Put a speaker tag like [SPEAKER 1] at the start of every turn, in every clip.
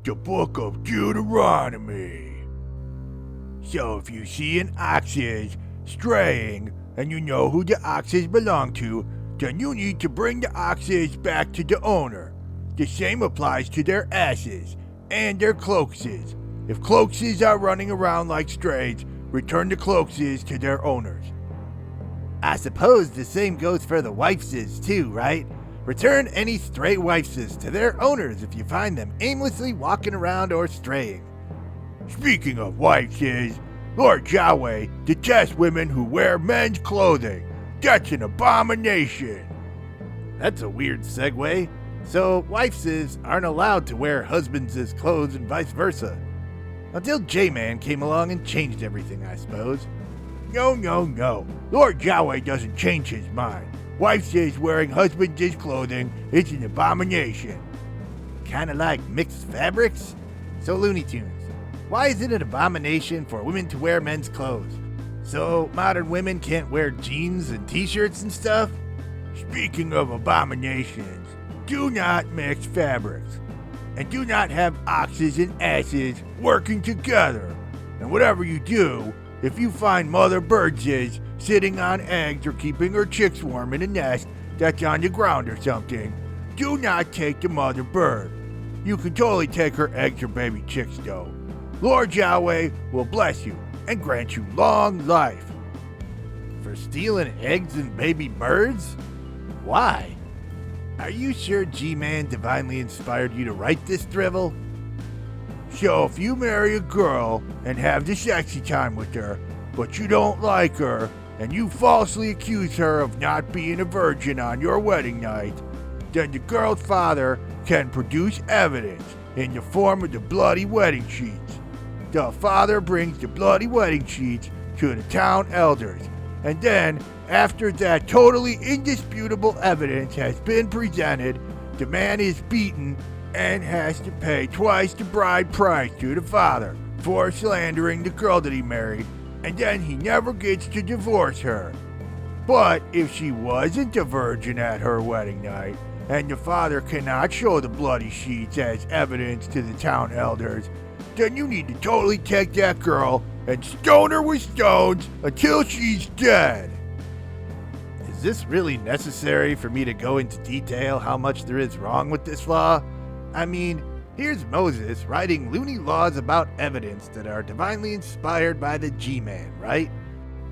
[SPEAKER 1] The book of Deuteronomy. So if you see an oxes straying and you know who the oxes belong to, then you need to bring the oxes back to the owner. The same applies to their asses and their cloakses. If cloakses are running around like strays, return the cloakses to their owners.
[SPEAKER 2] I suppose the same goes for the wifeses too, right? Return any stray wifeses to their owners if you find them aimlessly walking around or straying.
[SPEAKER 1] Speaking of wifeses, Lord Yahweh detests women who wear men's clothing. That's an abomination.
[SPEAKER 2] That's a weird segue. So wifeses aren't allowed to wear husbands' clothes and vice versa. Until J-Man came along and changed everything, I suppose.
[SPEAKER 1] No. Lord Yahweh doesn't change his mind. Wifeses wearing husbands' clothing is an abomination.
[SPEAKER 2] Kinda like mixed fabrics? So Looney Tunes, why is it an abomination for women to wear men's clothes? So modern women can't wear jeans and t-shirts and stuff?
[SPEAKER 1] Speaking of abominations, do not mix fabrics. And do not have oxes and asses working together. And whatever you do, if you find mother birdses sitting on eggs or keeping her chicks warm in a nest that's on the ground or something, do not take the mother bird. You can totally take her eggs or baby chicks though. Lord Yahweh will bless you and grant you long life.
[SPEAKER 2] For stealing eggs and baby birds? Why? Are you sure G-Man divinely inspired you to write this drivel?
[SPEAKER 1] So if you marry a girl and have the sexy time with her, but you don't like her, and you falsely accuse her of not being a virgin on your wedding night, then the girl's father can produce evidence in the form of the bloody wedding sheets. The father brings the bloody wedding sheets to the town elders, and then, after that totally indisputable evidence has been presented, the man is beaten and has to pay twice the bride price to the father for slandering the girl that he married, and then he never gets to divorce her. But if she wasn't a virgin at her wedding night, and the father cannot show the bloody sheets as evidence to the town elders, then you need to totally take that girl and stone her with stones until she's dead.
[SPEAKER 2] Is this really necessary for me to go into detail how much there is wrong with this law? I mean, here's Moses writing loony laws about evidence that are divinely inspired by the G-Man, right?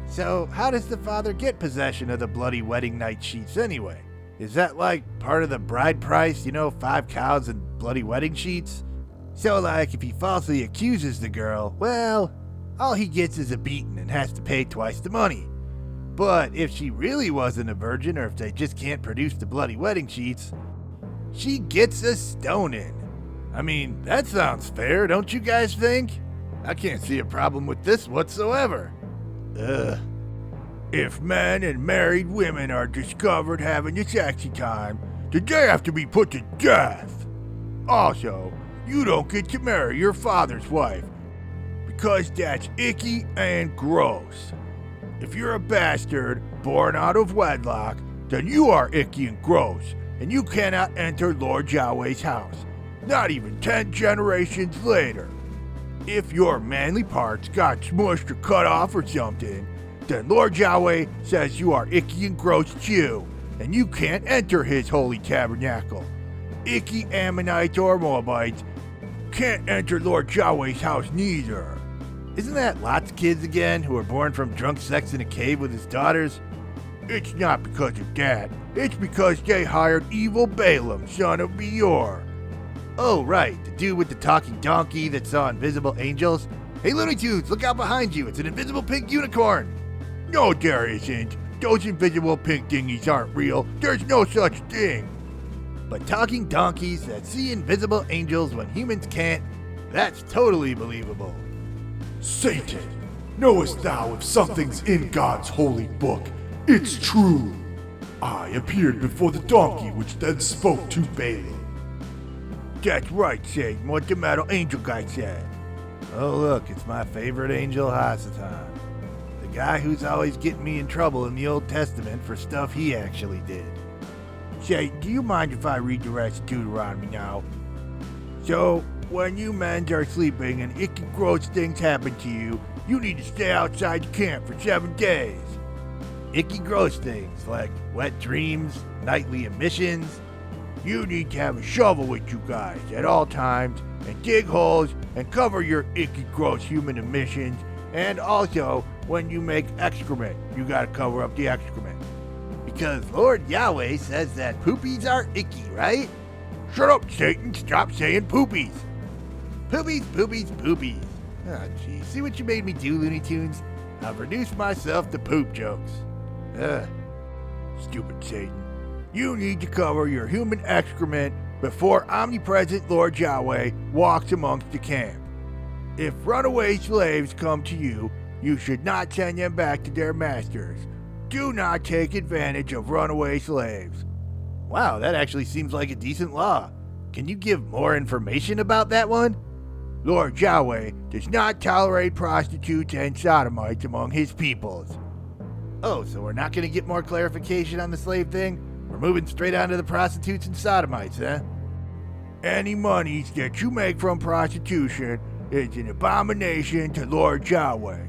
[SPEAKER 2] So how does the father get possession of the bloody wedding night sheets anyway? Is that like part of the bride price, 5 cows and bloody wedding sheets? So like if he falsely accuses the girl, well, all he gets is a beating and has to pay twice the money. But if she really wasn't a virgin, or if they just can't produce the bloody wedding sheets, she gets a stoning. I mean, that sounds fair, don't you guys think? I can't see a problem with this whatsoever.
[SPEAKER 1] If men and married women are discovered having a sexy time, then they have to be put to death. Also, you don't get to marry your father's wife, because that's icky and gross. If you're a bastard born out of wedlock, then you are icky and gross, and you cannot enter Lord Yahweh's house, not even 10 generations later. If your manly parts got smushed or cut off or something, then Lord Yahweh says you are icky and gross too, and you can't enter his holy tabernacle. Icky Ammonites or Moabites can't enter Lord Yahweh's house neither.
[SPEAKER 2] Isn't that Lot's kids again, who were born from drunk sex in a cave with his daughters?
[SPEAKER 1] It's not because of that. It's because they hired evil Balaam, son of Beor.
[SPEAKER 2] Oh, right, the dude with the talking donkey that saw invisible angels. Hey, Looney Tunes, look out behind you. It's an invisible pink unicorn.
[SPEAKER 1] No, there isn't. Those invisible pink dinghies aren't real. There's no such thing.
[SPEAKER 2] But talking donkeys that see invisible angels when humans can't, that's totally believable.
[SPEAKER 3] Satan, knowest thou if something's in God's holy book, it's true. I appeared before the donkey, which then spoke to Balaam.
[SPEAKER 1] That's right, Satan, what the metal angel guy said.
[SPEAKER 2] Oh look, it's my favorite angel, Hasatan. The guy who's always getting me in trouble in the Old Testament for stuff he actually did.
[SPEAKER 1] Satan, do you mind if I read the rest of Deuteronomy now? So, When you men are sleeping and icky gross things happen to you, you need to stay outside the camp for 7 days.
[SPEAKER 2] Icky gross things like wet dreams, nightly emissions.
[SPEAKER 1] You need to have a shovel with you guys at all times and dig holes and cover your icky gross human emissions. And also, when you make excrement, you gotta cover up the excrement.
[SPEAKER 2] Because Lord Yahweh says that poopies are icky, right?
[SPEAKER 1] Shut up, Satan. Stop saying poopies.
[SPEAKER 2] Poopies, poopies, poopies. Oh, geez. See what you made me do, Looney Tunes? I've reduced myself to poop jokes. Ugh.
[SPEAKER 1] Stupid Satan. You need to cover your human excrement before omnipresent Lord Yahweh walks amongst the camp. If runaway slaves come to you, you should not send them back to their masters. Do not take advantage of runaway slaves.
[SPEAKER 2] Wow, that actually seems like a decent law. Can you give more information about that one?
[SPEAKER 1] Lord Yahweh does not tolerate prostitutes and sodomites among his peoples.
[SPEAKER 2] Oh, so we're not going to get more clarification on the slave thing? We're moving straight on to the prostitutes and sodomites, huh?
[SPEAKER 1] Any monies that you make from prostitution is an abomination to Lord Yahweh.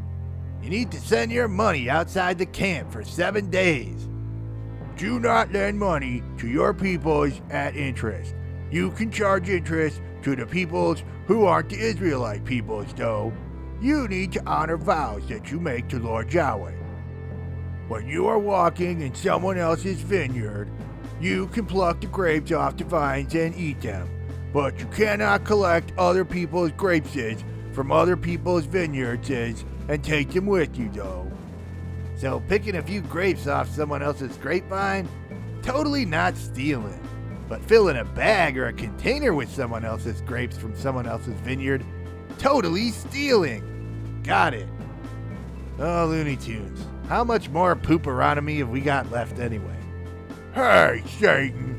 [SPEAKER 2] You need to send your money outside the camp for 7 days.
[SPEAKER 1] Do not lend money to your peoples at interest. You can charge interest to the peoples who aren't the Israelite peoples, though. You need to honor vows that you make to Lord Yahweh. When you are walking in someone else's vineyard, you can pluck the grapes off the vines and eat them, but you cannot collect other people's grapeses from other people's vineyards and take them with you, though.
[SPEAKER 2] So picking a few grapes off someone else's grapevine? Totally not stealing. But filling a bag or a container with someone else's grapes from someone else's vineyard? Totally stealing. Got it. Oh, Looney Tunes. How much more Pooperonomy have we got left anyway?
[SPEAKER 1] Hey, Satan,